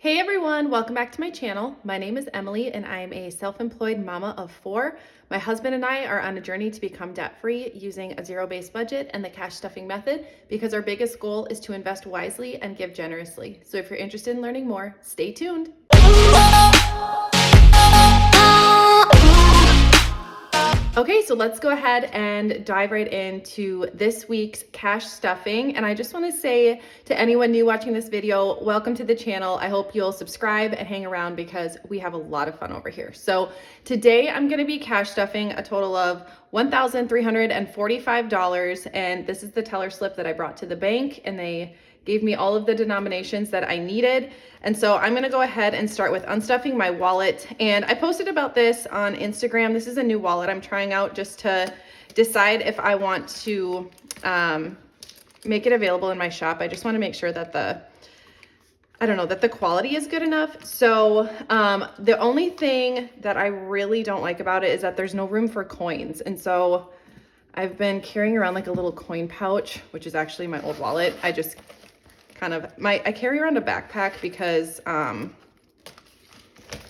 Hey everyone, welcome back to my channel. My name is Emily and I am a self-employed mama of 4. My husband and I are on a journey to become debt-free using a zero-based budget and the cash stuffing method because our biggest goal is to invest wisely and give generously. So if you're interested in learning more, stay tuned. Okay, so let's go ahead and dive right into this week's cash stuffing. And I just want to say to anyone new watching this video, welcome to the channel. I hope you'll subscribe and hang around because we have a lot of fun over here. So today I'm going to be cash stuffing a total of $1,345. And this is the teller slip that I brought to the bank, and they gave me all of the denominations that I needed. And so I'm gonna go ahead and start with unstuffing my wallet. And I posted about this on Instagram. This is a new wallet I'm trying out just to decide if I want to make it available in my shop. I just wanna make sure that that the quality is good enough. So the only thing that I really don't like about it is that there's no room for coins. And so I've been carrying around like a little coin pouch, which is actually my old wallet. I just I carry around a backpack because I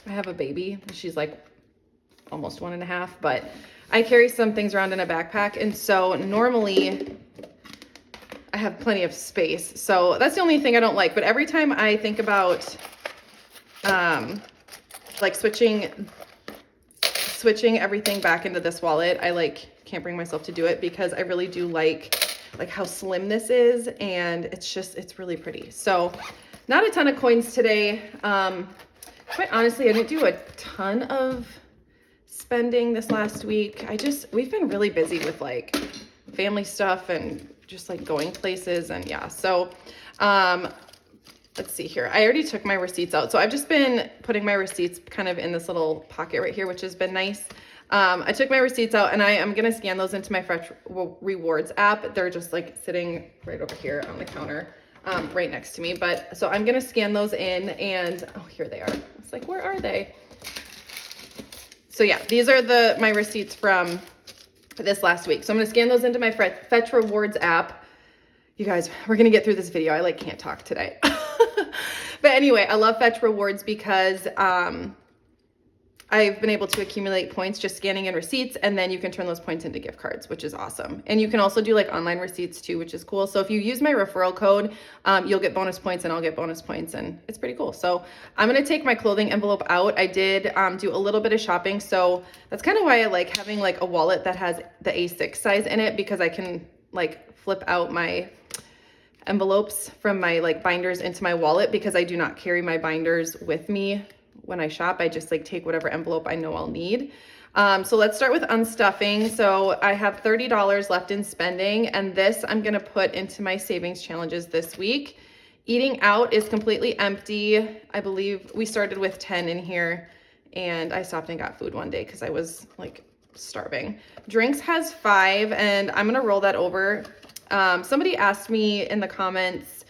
have a baby. She's like almost 1.5, but I carry some things around in a backpack. And so normally I have plenty of space. So that's the only thing I don't like. But every time I think about like switching everything back into this wallet, I can't bring myself to do it because I really do like how slim this is, and it's really pretty. So not a ton of coins today. Quite honestly, I didn't do a ton of spending this last week. We've been really busy with like family stuff and just like going places, and yeah. So let's see here. I already took my receipts out. So I've just been putting my receipts kind of in this little pocket right here, which has been nice. I took my receipts out and I am going to scan those into my Fresh Rewards app. They're just like sitting right over here on the counter, right next to me. But so I'm going to scan those in, and oh, here they are. It's like, where are they? So yeah, these are my receipts from this last week. So I'm going to scan those into my Fetch Rewards app. You guys, we're going to get through this video. I can't talk today. But anyway, I love Fetch Rewards because, I've been able to accumulate points just scanning in receipts, and then you can turn those points into gift cards, which is awesome. And you can also do like online receipts too, which is cool. So if you use my referral code, you'll get bonus points and I'll get bonus points, and it's pretty cool. So I'm going to take my clothing envelope out. I did do a little bit of shopping. So that's kind of why I like having like a wallet that has the A6 size in it, because I can like flip out my envelopes from my like binders into my wallet, because I do not carry my binders with me when I shop. I just like take whatever envelope I know I'll need. So let's start with unstuffing. So I have $30 left in spending, and this I'm going to put into my savings challenges this week. Eating out is completely empty. I believe we started with 10 in here, and I stopped and got food one day because I was like starving. Drinks has 5, and I'm going to roll that over. Somebody asked me in the comments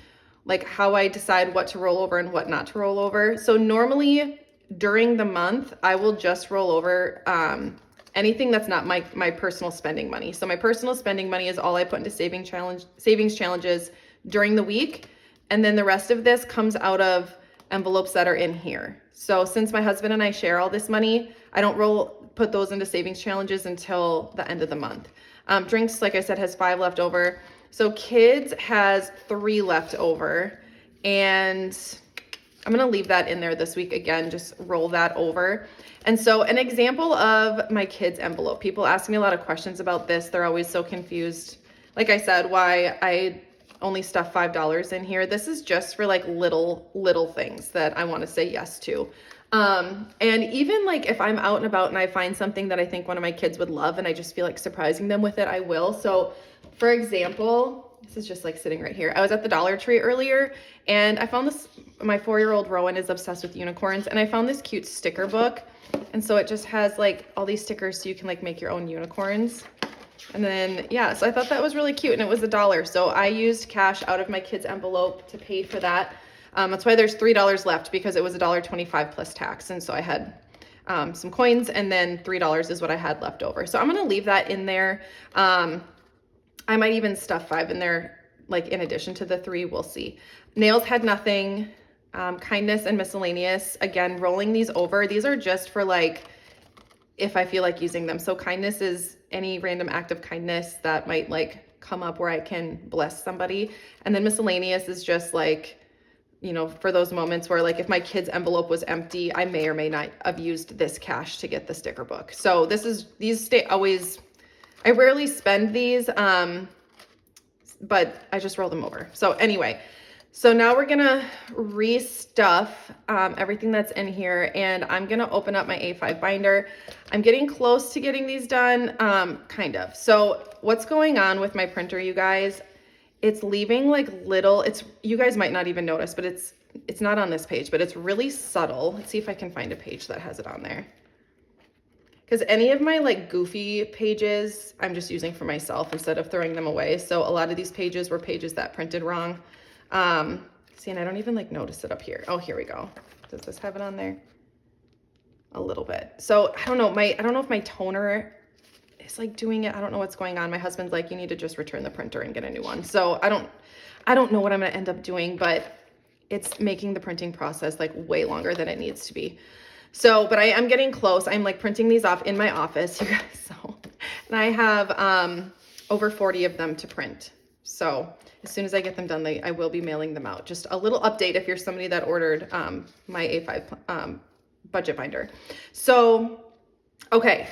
like how I decide what to roll over and what not to roll over. So normally during the month, I will just roll over anything that's not my personal spending money. So my personal spending money is all I put into savings challenges during the week. And then the rest of this comes out of envelopes that are in here. So since my husband and I share all this money, I don't put those into savings challenges until the end of the month. Drinks, like I said, has 5 left over. So kids has 3 left over, and I'm going to leave that in there this week. Again, just roll that over. And so an example of my kids envelope, people ask me a lot of questions about this. They're always so confused. Like I said, why I only stuff $5 in here. This is just for like little things that I want to say yes to. And even like if I'm out and about and I find something that I think one of my kids would love and I just feel like surprising them with it, I will. So for example, this is just like sitting right here. I was at the Dollar Tree earlier and I found this, my 4-year-old Rowan is obsessed with unicorns, and I found this cute sticker book. And so it just has like all these stickers so you can like make your own unicorns. And then, yeah, so I thought that was really cute, and it was $1. So I used cash out of my kids' envelope to pay for that. That's why there's $3 left, because it was $1.25 plus tax. And so I had some coins, and then $3 is what I had left over. So I'm going to leave that in there. I might even stuff 5 in there, like in addition to the 3, we'll see. Nails had nothing. Kindness and miscellaneous, again, rolling these over. These are just for like, if I feel like using them. So kindness is any random act of kindness that might like come up where I can bless somebody. And then miscellaneous is just like, you know, for those moments where like if my kid's envelope was empty, I may or may not have used this cash to get the sticker book. So these stay always, I rarely spend these, but I just roll them over. So anyway, so now we're gonna restuff everything that's in here, and I'm gonna open up my A5 binder. I'm getting close to getting these done, kind of. So what's going on with my printer, you guys? It's leaving like little, you guys might not even notice, but it's not on this page, but it's really subtle. Let's see if I can find a page that has it on there. Because any of my like goofy pages, I'm just using for myself instead of throwing them away. So a lot of these pages were pages that printed wrong. See, and I don't even like notice it up here. Oh, here we go. Does this have it on there? A little bit. So I don't know, I don't know if my toner is like doing it. I don't know what's going on. My husband's like, you need to just return the printer and get a new one. So I don't know what I'm gonna end up doing, but it's making the printing process like way longer than it needs to be. So, but I'm getting close. I'm like printing these off in my office, you guys. So, and I have over 40 of them to print. So as soon as I get them done, I will be mailing them out. Just a little update if you're somebody that ordered my A5 budget binder. So, okay.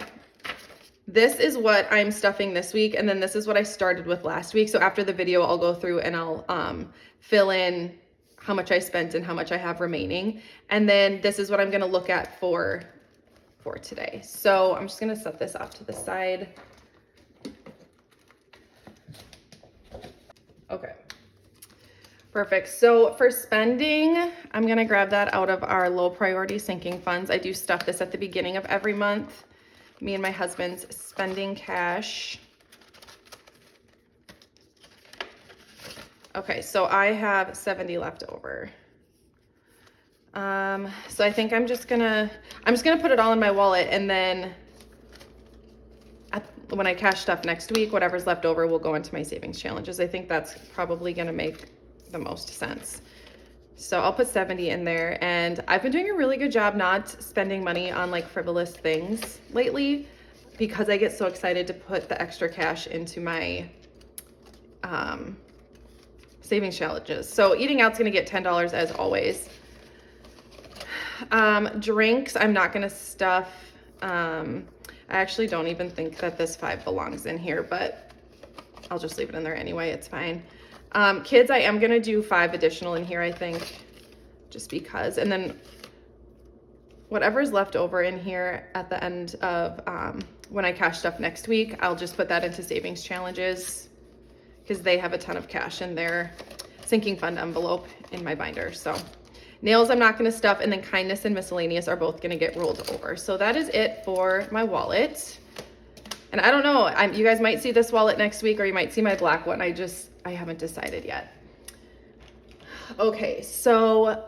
This is what I'm stuffing this week, and then this is what I started with last week. So after the video, I'll go through and I'll fill in how much I spent and how much I have remaining. And then this is what I'm gonna look at for today. So I'm just gonna set this off to the side. Okay, perfect. So for spending, I'm gonna grab that out of our low priority sinking funds. I do stuff this at the beginning of every month. Me and my husband's spending cash. Okay, so I have 70 left over. So I think I'm just gonna put it all in my wallet, and then when I cash stuff next week, whatever's left over will go into my savings challenges. I think that's probably gonna make the most sense. So I'll put 70 in there, and I've been doing a really good job not spending money on like frivolous things lately because I get so excited to put the extra cash into my savings challenges. So eating out's gonna get $10 as always. Drinks, I'm not gonna stuff. I actually don't even think that this 5 belongs in here, but I'll just leave it in there anyway, it's fine. Kids, I am gonna do 5 additional in here, I think, just because. And then whatever's left over in here at the end of when I cash stuff next week, I'll just put that into savings challenges because they have a ton of cash in their sinking fund envelope in my binder. So nails I'm not gonna stuff, and then kindness and miscellaneous are both gonna get rolled over. So that is it for my wallet. And I don't know, you guys might see this wallet next week, or you might see my black one. I haven't decided yet. Okay, so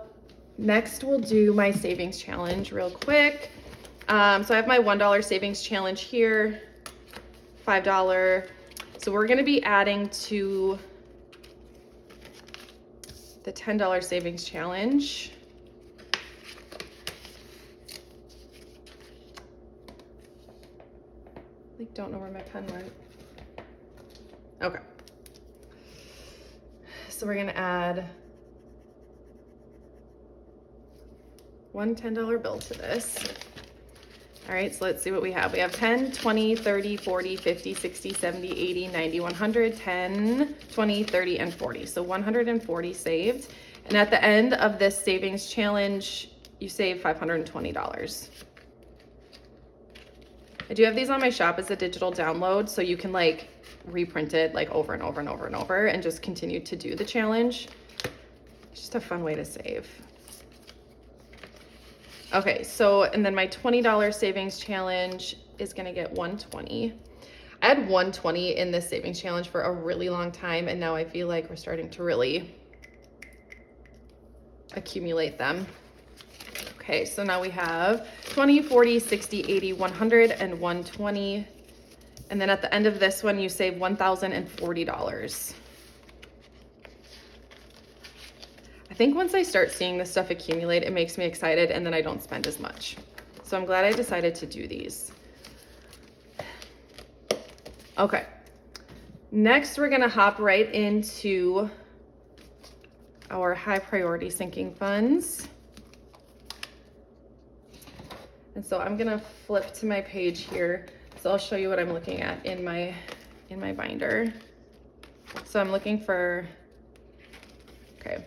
next we'll do my savings challenge real quick. So I have my $1 savings challenge here, $5. So we're gonna be adding to the $10 savings challenge. I don't know where my pen went. Okay. So we're gonna add one $10 bill to this. All right, so let's see what we have. We have 10, 20, 30, 40, 50, 60, 70, 80, 90, 100, 10, 20, 30, and 40. So 140 saved. And at the end of this savings challenge, you save $520. I do have these on my shop as a digital download, so you can like reprint it like over and over and over and over and just continue to do the challenge. It's just a fun way to save. Okay, so, and then my $20 savings challenge is gonna get 120. I had 120 in this savings challenge for a really long time, and now I feel like we're starting to really accumulate them. Okay, so now we have 20, 40, 60, 80, 100, and 120. And then at the end of this one, you save $1,040. I think once I start seeing this stuff accumulate, it makes me excited and then I don't spend as much. So I'm glad I decided to do these. Okay. Next, we're gonna hop right into our high priority sinking funds. And so I'm gonna flip to my page here. So I'll show you what I'm looking at in my binder. So I'm looking for, okay,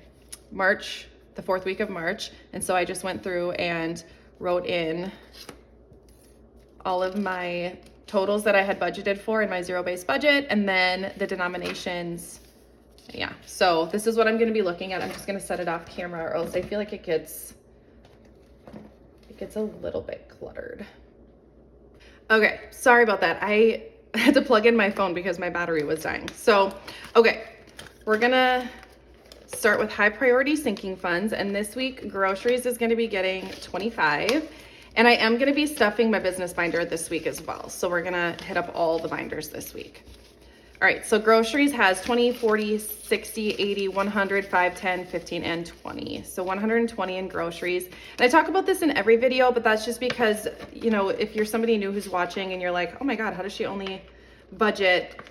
March, the 4th week of March. And so I just went through and wrote in all of my totals that I had budgeted for in my zero-based budget, and then the denominations. Yeah, so this is what I'm gonna be looking at. I'm just gonna set it off camera or else I feel like it gets a little bit cluttered. Okay, sorry about that. I had to plug in my phone because my battery was dying. So, okay, we're gonna start with high priority sinking funds. And this week, groceries is gonna be getting 25. And I am gonna be stuffing my business binder this week as well. So we're gonna hit up all the binders this week. All right, so groceries has 20, 40, 60, 80, 100, 5, 10, 15, and 20. So 120 in groceries. And I talk about this in every video, but that's just because, you know, if you're somebody new who's watching and you're like, oh my God, how does she only budget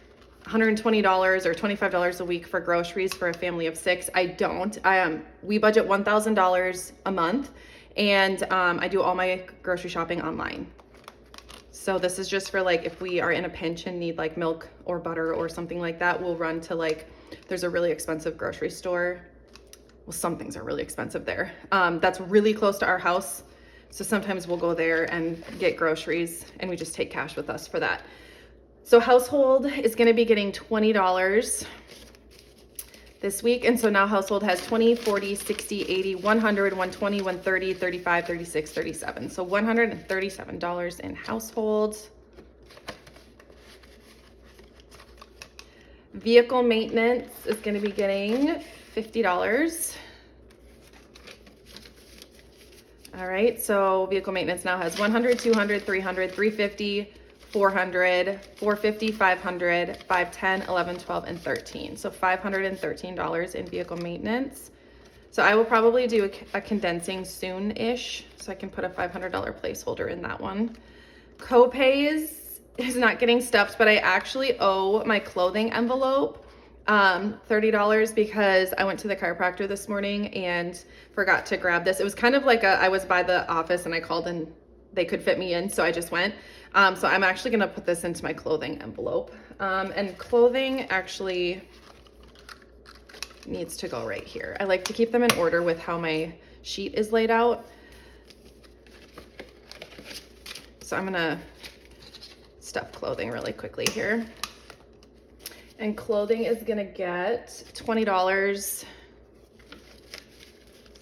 $120 or $25 a week for groceries for a family of 6? I don't. We budget $1,000 a month, and I do all my grocery shopping online. So this is just for like if we are in a pinch and need like milk or butter or something like that, we'll run to like, there's a really expensive grocery store. Well, some things are really expensive there. That's really close to our house. So sometimes we'll go there and get groceries and we just take cash with us for that. So household is gonna be getting $20 this week. And so now household has 20, 40, 60, 80, 100, 120, 130, 35, 36, 37. So $137 in household. Vehicle maintenance is going to be getting $50. All right, so vehicle maintenance now has 100, 200, 300, 350, 400, 450, 500, 510, 11, 12, and 13. So $513 in vehicle maintenance. So I will probably do a condensing soon-ish, so I can put a $500 placeholder in that one. Copays is not getting stuffed, but I actually owe my clothing envelope $30 because I went to the chiropractor this morning and forgot to grab this. It was kind of like I was by the office and I called and they could fit me in, so I just went. So I'm actually gonna put this into my clothing envelope. And clothing actually needs to go right here. I like to keep them in order with how my sheet is laid out. So I'm gonna stuff clothing really quickly here. And clothing is gonna get $20.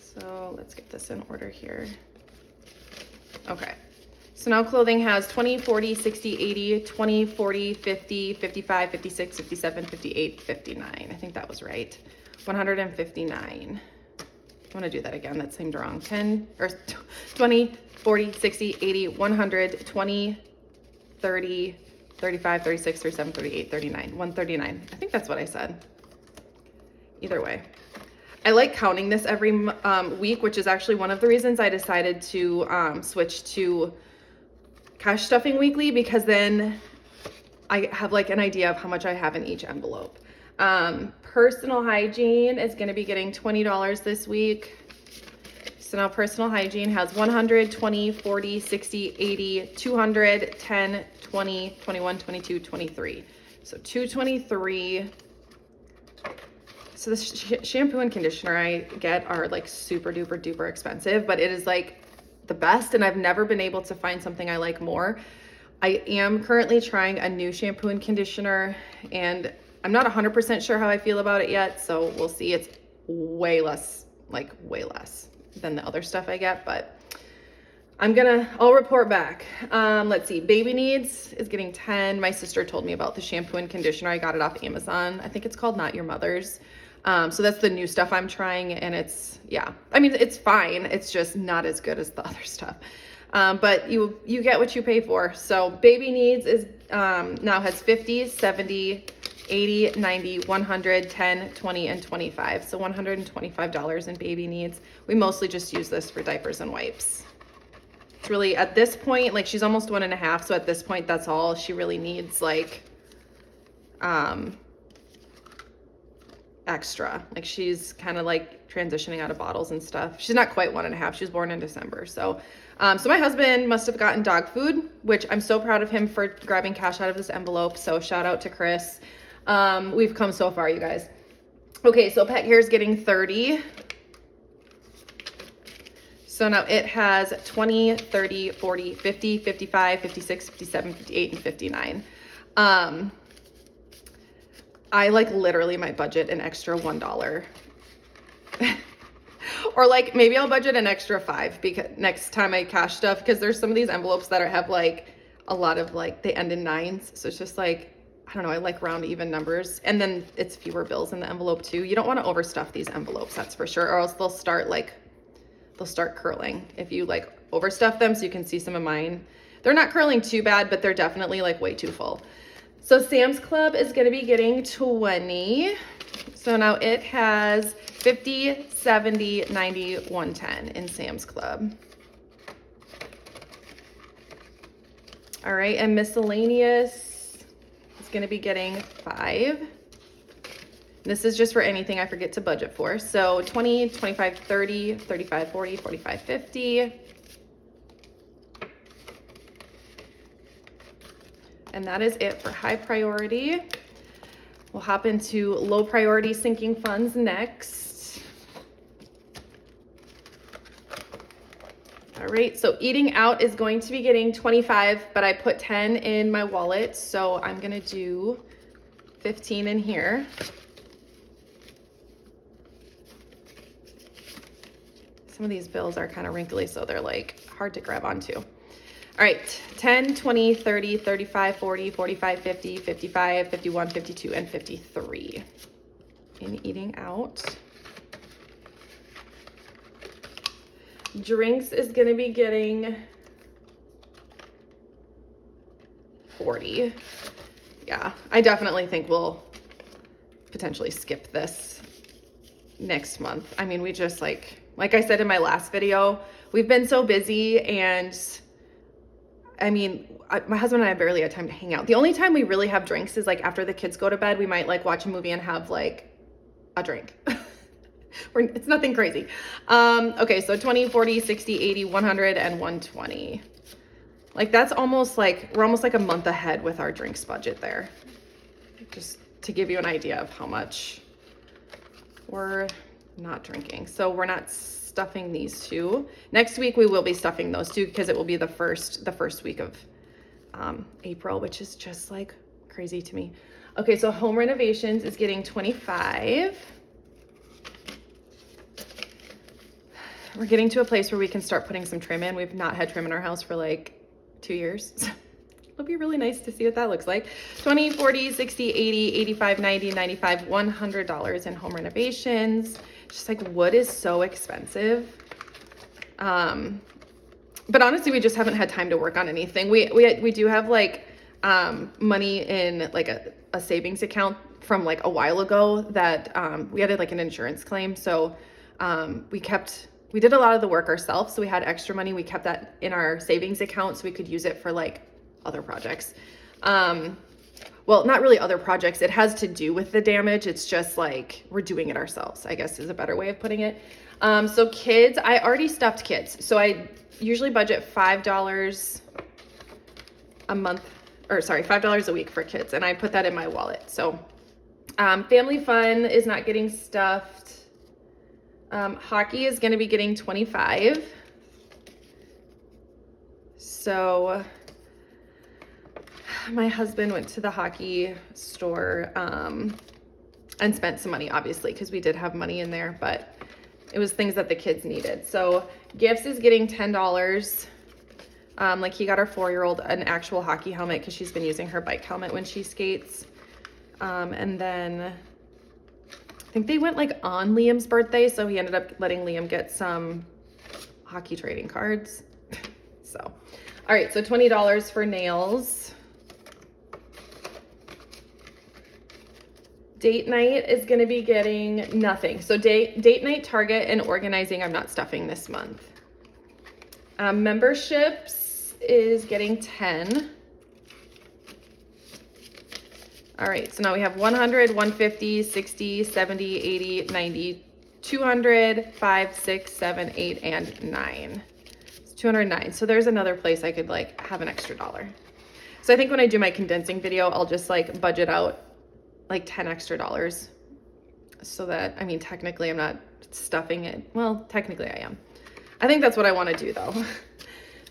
So let's get this in order here. Okay. So now clothing has 20, 40, 60, 80, 20, 40, 50, 55, 56, 57, 58, 59. I think that was right. 159. I want to do that again. That seemed wrong. 10 or 20, 40, 60, 80, 100, 20, 30, 35, 36, 37, 38, 39, 139. I think that's what I said. Either way. I like counting this every week, which is actually one of the reasons I decided to switch to cash stuffing weekly, because then I have like an idea of how much I have in each envelope. Personal hygiene is going to be getting $20 this week. So now personal hygiene has 100, 20, 40, 60, 80, 200, 10, 20, 21, 22, 23. So 223. So the shampoo and conditioner I get are like super duper duper expensive, but it is like the best, and I've never been able to find something I like more. I am currently trying a new shampoo and conditioner, and I'm not 100% sure how I feel about it yet, so we'll see. It's way less, like way less than the other stuff I get, but I'll report back. Let's see, baby needs is getting 10. My sister told me about the shampoo and conditioner. I got it off Amazon. I think it's called Not Your Mother's. So that's the new stuff I'm trying, and it's, yeah, I mean, it's fine. It's just not as good as the other stuff. But you get what you pay for. So baby needs is, now has 50, 70, 80, 90, 100, 10, 20, and 25. So $125 in baby needs. We mostly just use this for diapers and wipes. It's really, at this point, like she's almost 1.5, so at this point, that's all she really needs, like, extra. Like she's kind of like transitioning out of bottles and stuff. She's not quite 1.5. She was born in December. So my husband must have gotten dog food, which I'm so proud of him for grabbing cash out of this envelope. So shout out to Chris. We've come so far, you guys. Okay, so pet care is getting 30. So now it has 20, 30, 40, 50, 55, 56, 57, 58, and 59. I like literally might budget an extra $1. Or like maybe I'll budget an extra $5 because next time I cash stuff, because there's some of these envelopes that have like a lot of like, they end in 9s. So it's just like, I don't know, I like round even numbers. And then it's fewer bills in the envelope too. You don't want to overstuff these envelopes, that's for sure. Or else they'll start curling if you like overstuff them. So you can see some of mine. They're not curling too bad, but they're definitely like way too full. So Sam's Club is going to be getting 20. So now it has 50, 70, 90, 110 in Sam's Club. All right, and miscellaneous is going to be getting 5. This is just for anything I forget to budget for. So 20, 25, 30, 35, 40, 45, 50. And that is it for high priority. We'll hop into low priority sinking funds next. All right, so eating out is going to be getting 25, but I put 10 in my wallet. So I'm gonna do 15 in here. Some of these bills are kind of wrinkly, so they're like hard to grab onto. All right, 10, 20, 30, 35, 40, 45, 50, 55, 51, 52, and 53 in eating out. Drinks is gonna be getting 40. Yeah, I definitely think we'll potentially skip this next month. I mean, we just like I said in my last video, we've been so busy, and I mean, my husband and I barely had time to hang out. The only time we really have drinks is like after the kids go to bed, we might like watch a movie and have like a drink. It's nothing crazy. Okay, so 20, 40, 60, 80, 100, and 120. Like that's almost like, we're almost like a month ahead with our drinks budget there. Just to give you an idea of how much we're not drinking. So we're not stuffing these two. Next week we will be stuffing those two because it will be the first week of April, which is just like crazy to me. Okay, so home renovations is getting 25. We're getting to a place where we can start putting some trim in. We've not had trim in our house for like 2 years. It'll be really nice to see what that looks like. 20, 40, 60, 80, 85, 90, 95, $100 in home renovations. Just like wood is so expensive. But honestly, we just haven't had time to work on anything. We do have like money in like a savings account from like a while ago that we had like an insurance claim. So we did a lot of the work ourselves. So we had extra money. We kept that in our savings account so we could use it for like other projects. Well, not really other projects. It has to do with the damage. It's just like we're doing it ourselves, I guess is a better way of putting it. So kids, I already stuffed kids. So I usually budget $5 a month, or sorry, $5 a week for kids. And I put that in my wallet. So family fun is not getting stuffed. Hockey is going to be getting 25. So my husband went to the hockey store and spent some money, obviously, because we did have money in there, but it was things that the kids needed. So gifts is getting $10. Like he got our 4-year-old an actual hockey helmet because she's been using her bike helmet when she skates. And then I think they went like on Liam's birthday, so he ended up letting Liam get some hockey trading cards. So, all right, so $20 for nails. Date night is going to be getting nothing. So date night, Target, and organizing, I'm not stuffing this month. Memberships is getting 10. All right, so now we have 100, 150, 60, 70, 80, 90, 200, 5, 6, 7, 8, and 9. It's 209. So there's another place I could like have an extra $1. So I think when I do my condensing video, I'll just like budget out like 10 extra dollars so that, I mean, technically I'm not stuffing it. Well, technically I am. I think that's what I want to do though.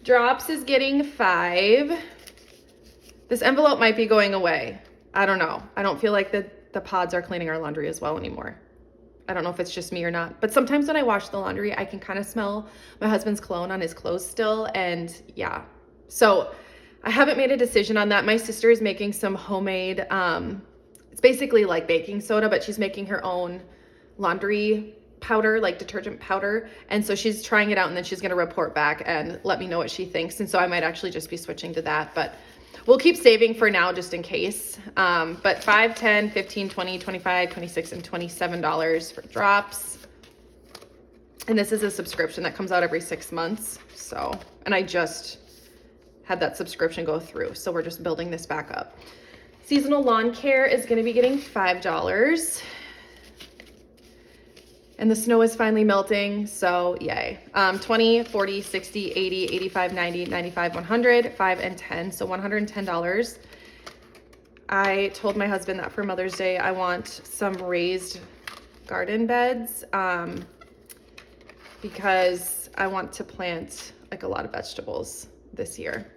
Drops is getting 5. This envelope might be going away. I don't know. I don't feel like the pods are cleaning our laundry as well anymore. I don't know if it's just me or not, but sometimes when I wash the laundry, I can kind of smell my husband's cologne on his clothes still. And yeah, so I haven't made a decision on that. My sister is making some homemade, it's basically like baking soda, but she's making her own laundry powder, like detergent powder. And so she's trying it out and then she's going to report back and let me know what she thinks. And so I might actually just be switching to that, but we'll keep saving for now just in case. But 5, 10, 15, 20, 25, 26, and $27 for drops. And this is a subscription that comes out every 6 months. So, and I just had that subscription go through. So we're just building this back up. Seasonal lawn care is going to be getting $5. And the snow is finally melting, so yay. 20, 40, 60, 80, 85, 90, 95, 100, 5, and 10, so $110. I told my husband that for Mother's Day, I want some raised garden beds because I want to plant like a lot of vegetables this year.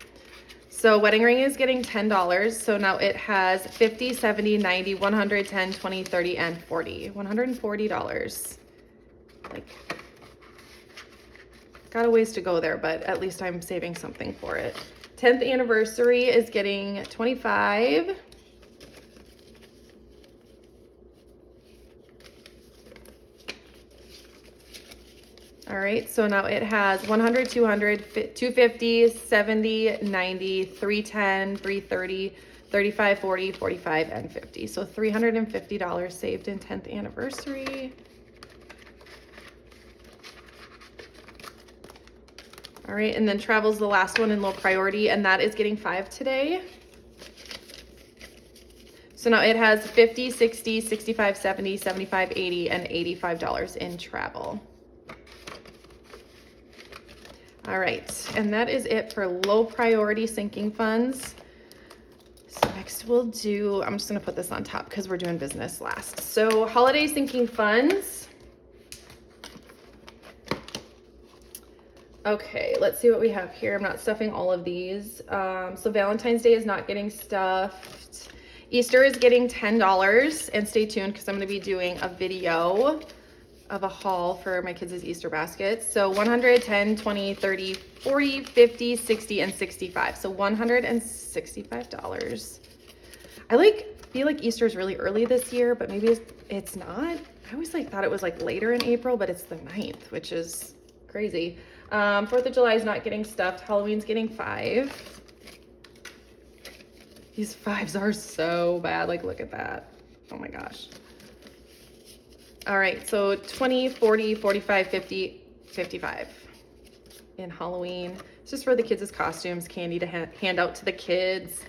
So wedding ring is getting $10. So now it has 50, 70, 90, 100, 10, 20, 30, and 40. $140. Like, got a ways to go there, but at least I'm saving something for it. 10th anniversary is getting 25. All right, so now it has 100, 200, 250, 70, 90, 310, 330, 35, 40, 45, and 50. So $350 saved in 10th anniversary. All right, and then travel's the last one in low priority, and that is getting 5 today. So now it has 50, 60, 65, 70, 75, 80, and $85 in travel. All right, and that is it for low priority sinking funds. So next we'll do, I'm just gonna put this on top because we're doing business last. So holiday sinking funds. Okay, let's see what we have here. I'm not stuffing all of these. So Valentine's Day is not getting stuffed. Easter is getting $10, and stay tuned because I'm gonna be doing a video of a haul for my kids' Easter baskets. So 100, 10, 20, 30, 40, 50, 60, and 65. So $165. I feel like Easter is really early this year, but maybe it's not. I always thought it was later in April, but it's the 9th, which is crazy. 4th of July is not getting stuffed. Halloween's getting 5. These 5s are so bad. Look at that. Oh my gosh. All right, so 20, 40, 45, 50, 55 in Halloween. It's just for the kids' costumes, candy to hand out to the kids.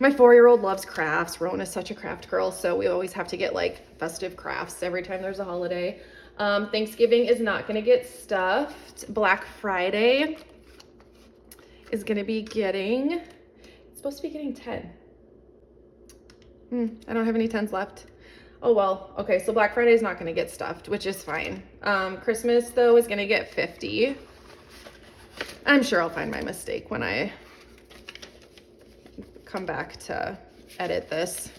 My 4-year-old loves crafts. Rowan is such a craft girl, so we always have to get festive crafts every time there's a holiday. Thanksgiving is not gonna get stuffed. Black Friday is gonna be getting, it's supposed to be getting 10. I don't have any 10s left. Oh well, okay, so Black Friday is not gonna get stuffed, which is fine. Christmas though is gonna get 50. I'm sure I'll find my mistake when I come back to edit this.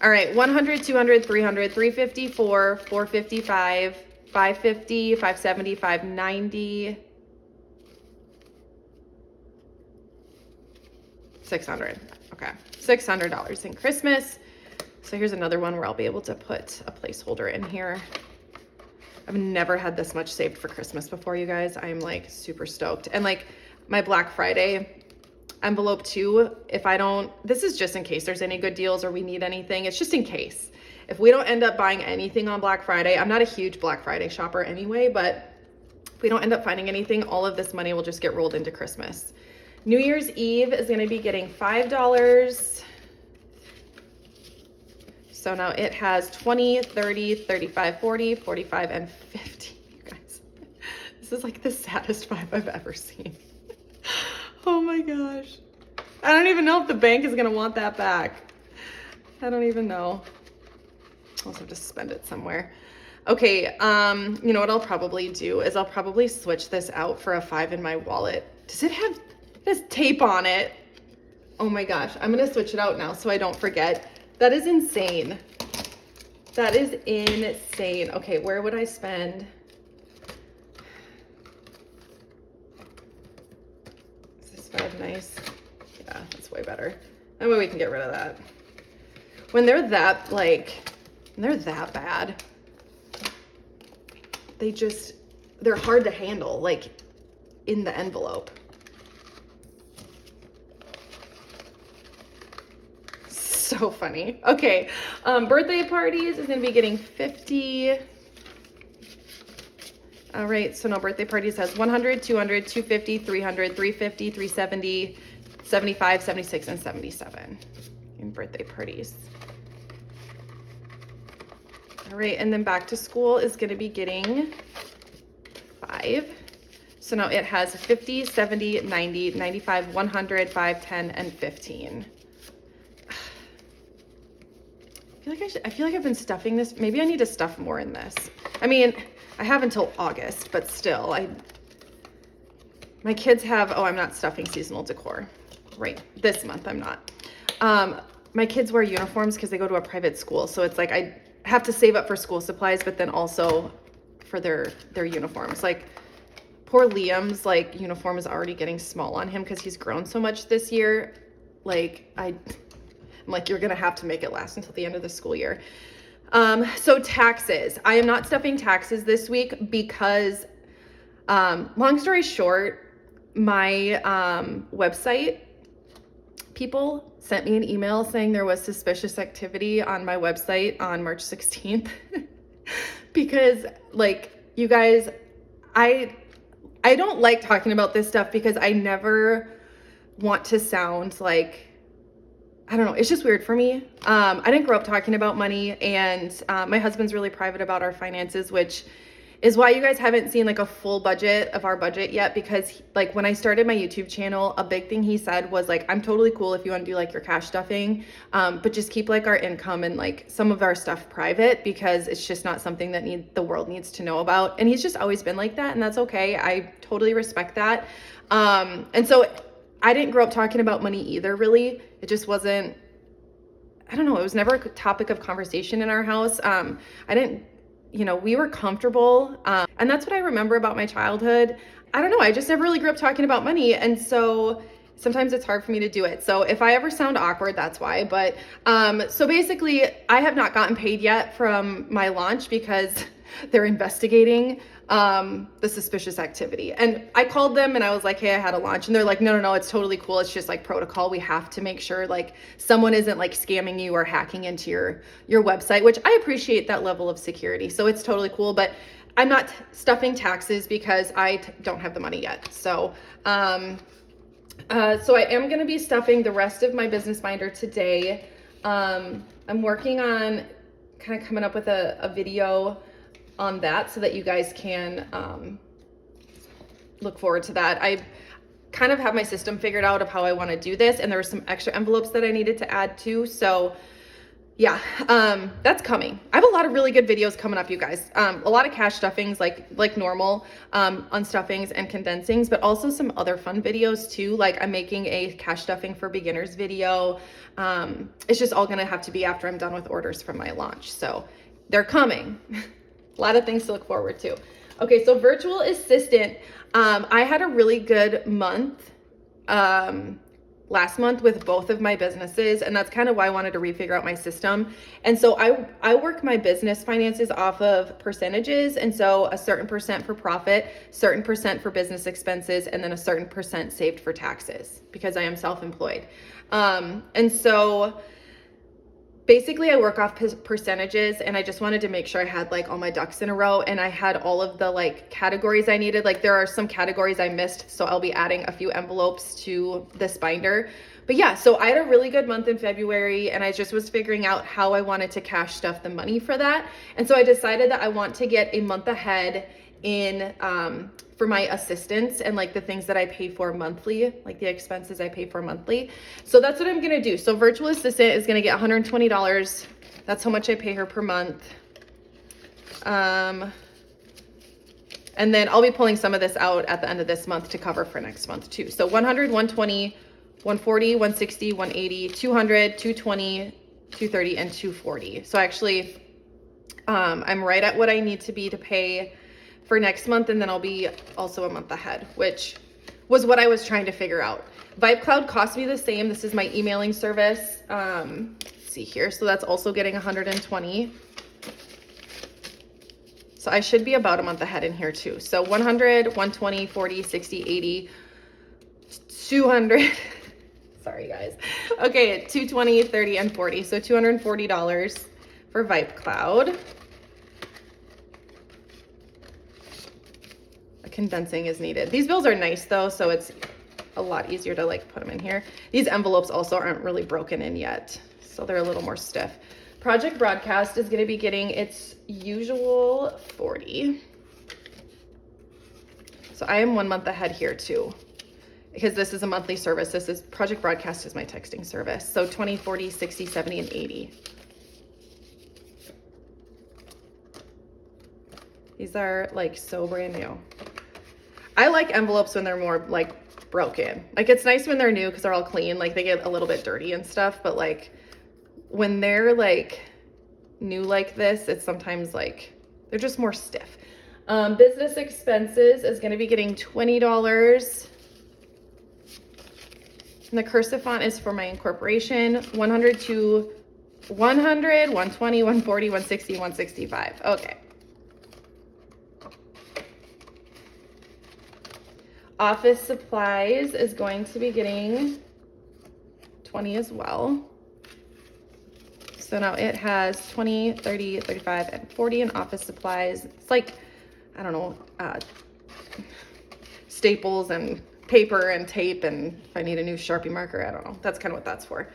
All right, 100, 200, 300, 350, 455, 550, 570, 590, 600. Okay, $600 in Christmas. So here's another one where I'll be able to put a placeholder in here. I've never had this much saved for Christmas before, you guys. I'm super stoked. And my Black Friday envelope too. If I don't, this is just in case there's any good deals or we need anything. It's just in case. If we don't end up buying anything on Black Friday, I'm not a huge Black Friday shopper anyway, but if we don't end up finding anything, all of this money will just get rolled into Christmas. New Year's Eve is going to be getting $5. So now it has 20, 30, 35, 40, 45, and 50. You guys, this is like the saddest vibe I've ever seen. Oh my gosh. I don't even know if the bank is going to want that back. I don't even know. I'll just have to spend it somewhere. Okay, you know what I'll probably do is I'll probably switch this out for a 5 in my wallet. Does it have this tape on it? Oh my gosh, I'm gonna switch it out now so I don't forget. That is insane. That is insane. Okay, where would I spend? Is this 5 nice? Yeah, that's way better. That way we can get rid of that. When they're that, like, when they're that bad, they're hard to handle, like, in the envelope. So funny. Okay, birthday parties is gonna be getting 50. All right, so now birthday parties has 100, 200, 250, 300, 350, 370, 75, 76, and 77 in birthday parties. All right, and then back to school is gonna be getting 5. So now it has 50, 70, 90, 95, 100, 5, 10, and 15. I feel like I've been stuffing this. Maybe I need to stuff more in this. I mean, I have until August, but still, my kids have, oh, I'm not stuffing seasonal decor. Right, this month I'm not. My kids wear uniforms because they go to a private school. So it's like, I have to save up for school supplies, but then also for their uniforms. Like, poor Liam's, like, uniform is already getting small on him because he's grown so much this year. Like, I'm like, you're gonna have to make it last until the end of the school year. So taxes. I am not stuffing taxes this week because, long story short, my website people sent me an email saying there was suspicious activity on my website on March 16th. Because, like, you guys, I don't like talking about this stuff because I never want to sound like, I don't know, it's just weird for me. I didn't grow up talking about money, and my husband's really private about our finances, which is why you guys haven't seen like a full budget of our budget yet, because like when I started my YouTube channel, a big thing he said was like, I'm totally cool if you want to do like your cash stuffing, but just keep like our income and like some of our stuff private, because it's just not something that the world needs to know about. And he's just always been like that, and that's okay. I totally respect that. And so I didn't grow up talking about money either, really. It just wasn't, I don't know, it was never a topic of conversation in our house. We were comfortable. And that's what I remember about my childhood. I don't know, I just never really grew up talking about money. And so sometimes it's hard for me to do it. So if I ever sound awkward, that's why. But so basically, I have not gotten paid yet from my launch because they're investigating the suspicious activity. And I called them and I was like, hey, I had a launch. And they're like, no, it's totally cool. It's just like protocol. We have to make sure like someone isn't like scamming you or hacking into your website, which I appreciate that level of security. So it's totally cool, but I'm not stuffing taxes because I don't have the money yet. So, so I am going to be stuffing the rest of my business binder today. I'm working on kind of coming up with a video on that so that you guys can look forward to that. I kind of have my system figured out of how I want to do this, and there were some extra envelopes that I needed to add too. So yeah, that's coming. I have a lot of really good videos coming up, you guys. A lot of cash stuffings like normal, unstuffings and condensings, but also some other fun videos too. Like I'm making a cash stuffing for beginners video. It's just all gonna have to be after I'm done with orders from my launch. So they're coming. A lot of things to look forward to. Okay, so virtual assistant. I had a really good month. last month with both of my businesses, and that's kind of why I wanted to refigure out my system. And so I work my business finances off of percentages, and so a certain percent for profit, certain percent for business expenses, and then a certain percent saved for taxes because I am self-employed. And so basically I work off percentages, and I just wanted to make sure I had like all my ducks in a row and I had all of the like categories I needed. Like there are some categories I missed, so I'll be adding a few envelopes to this binder. But yeah, so I had a really good month in February, and I just was figuring out how I wanted to cash stuff the money for that. And so I decided that I want to get a month ahead in for my assistants and like the things that I pay for monthly, like the expenses I pay for monthly. So that's what I'm gonna do. So virtual assistant is gonna get $120. That's how much I pay her per month. And then I'll be pulling some of this out at the end of this month to cover for next month too. So 100, 120, 140, 160, 180, 200, 220, 230, and 240. So actually, I'm right at what I need to be to pay for next month, and then I'll be also a month ahead, which was what I was trying to figure out. VibeCloud cost me the same. This is my emailing service. Let's see here. So that's also getting 120. So I should be about a month ahead in here too. So 100, 120, 40, 60, 80, 200. Sorry guys. Okay, 220, 30, and 40. So $240 for VibeCloud. Condensing is needed. These bills are nice though, so it's a lot easier to like put them in here. These envelopes also aren't really broken in yet, so they're a little more stiff. Project Broadcast is going to be getting its usual 40. So I am 1 month ahead here too, because this is a monthly service. This is Project Broadcast is my texting service. So 20, 40, 60, 70, and 80. These are like so brand new. I like envelopes when they're more like broken. Like it's nice when they're new because they're all clean. Like they get a little bit dirty and stuff, but like when they're like new like this, it's sometimes like they're just more stiff. Business expenses is going to be getting $20. And the cursive font is for my incorporation. 100 to 100, 120, 140, 160, 165. Okay. Office supplies is going to be getting 20 as well. So now it has 20, 30, 35, and 40 in office supplies. It's like, I don't know, staples and paper and tape, and if I need a new Sharpie marker, I don't know. That's kind of what that's for.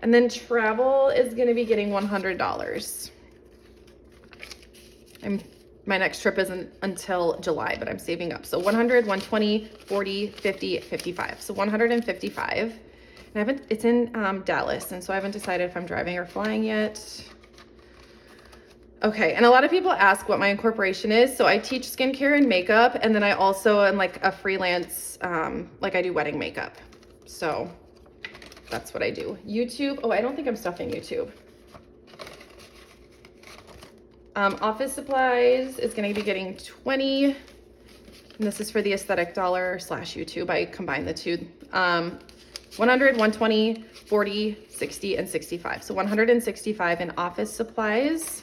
And then travel is going to be getting $100. My next trip isn't until July, but I'm saving up. So 100, 120, 40, 50, 55. So 155. And it's in Dallas, and so I haven't decided if I'm driving or flying yet. Okay, and a lot of people ask what my incorporation is. So I teach skincare and makeup, and then I also am like a freelance, like I do wedding makeup. So that's what I do. YouTube, oh, I don't think I'm stuffing YouTube. Office supplies is going to be getting 20, and this is for the aesthetic dollar / YouTube. I combine the two. 100, 120, 40, 60, and 65. So 165 in office supplies.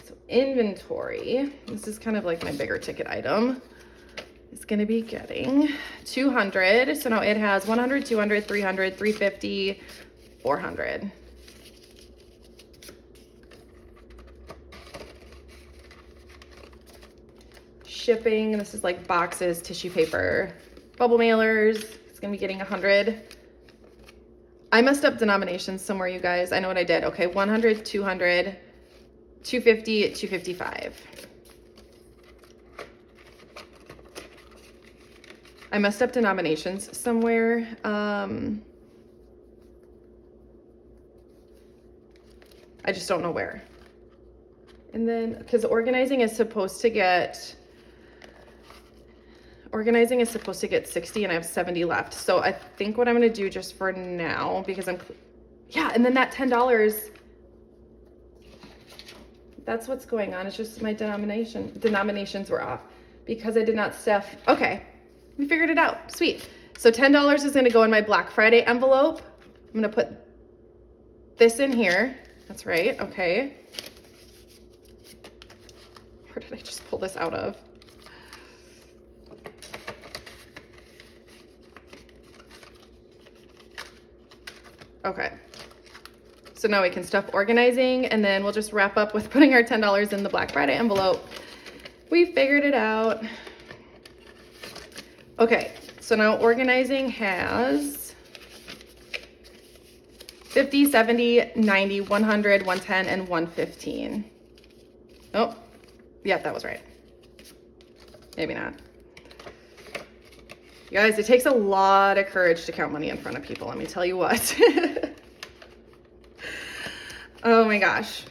So inventory, this is kind of like my bigger ticket item, is going to be getting 200. So now it has 100, 200, 300, 350, 400. Shipping, this is like boxes, tissue paper, bubble mailers. It's gonna be getting 100. I messed up denominations somewhere, you guys. I know what I did. Okay, 100, 200, 250, 255. I messed up denominations somewhere. I just don't know where. And then, because organizing is supposed to get 60 and I have 70 left. So I think what I'm going to do just for now, because yeah, and then that $10, that's what's going on. It's just my denominations were off because I did not stuff. Okay, we figured it out. Sweet. So $10 is gonna go in my Black Friday envelope. I'm gonna put this in here. That's right, okay. Where did I just pull this out of? Okay. So now we can stop organizing, and then we'll just wrap up with putting our $10 in the Black Friday envelope. We figured it out. Okay, so now organizing has 50, 70, 90, 100, 110, and 115. Oh, yeah, that was right. Maybe not. You guys, it takes a lot of courage to count money in front of people, let me tell you what. Oh my gosh.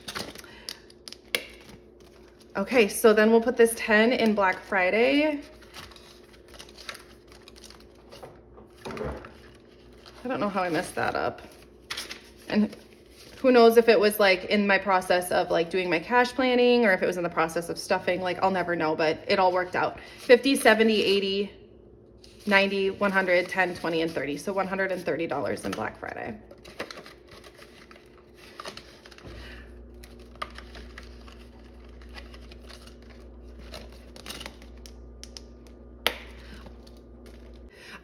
Okay, so then we'll put this 10 in Black Friday. I don't know how I messed that up. And who knows if it was like in my process of like doing my cash planning or if it was in the process of stuffing, like I'll never know, but it all worked out. 50, 70, 80, 90, 100, 10, 20, and 30. So $130 in Black Friday.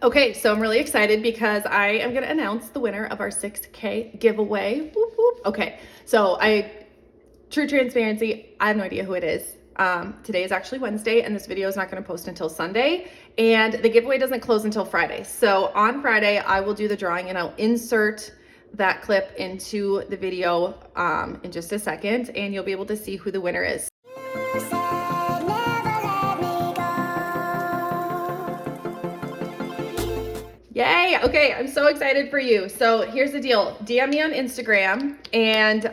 Okay, so I'm really excited because I am gonna announce the winner of our 6K giveaway. Whoop, whoop. Okay, so true transparency, I have no idea who it is. Today is actually Wednesday and this video is not gonna post until Sunday, and the giveaway doesn't close until Friday. So on Friday, I will do the drawing and I'll insert that clip into the video in just a second, and you'll be able to see who the winner is. Yay! Okay, I'm so excited for you. So here's the deal. DM me on Instagram, and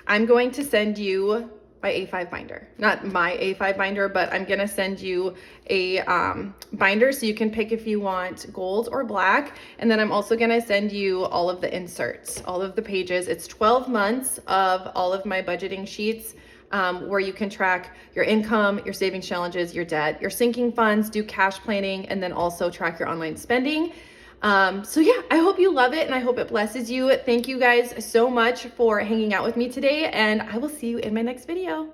I'm going to send you my A5 binder. Not my A5 binder, but I'm gonna send you a binder so you can pick if you want gold or black. And then I'm also gonna send you all of the inserts, all of the pages. It's 12 months of all of my budgeting sheets, where you can track your income, your savings challenges, your debt, your sinking funds, do cash planning, and then also track your online spending. So yeah, I hope you love it and I hope it blesses you. Thank you guys so much for hanging out with me today, and I will see you in my next video.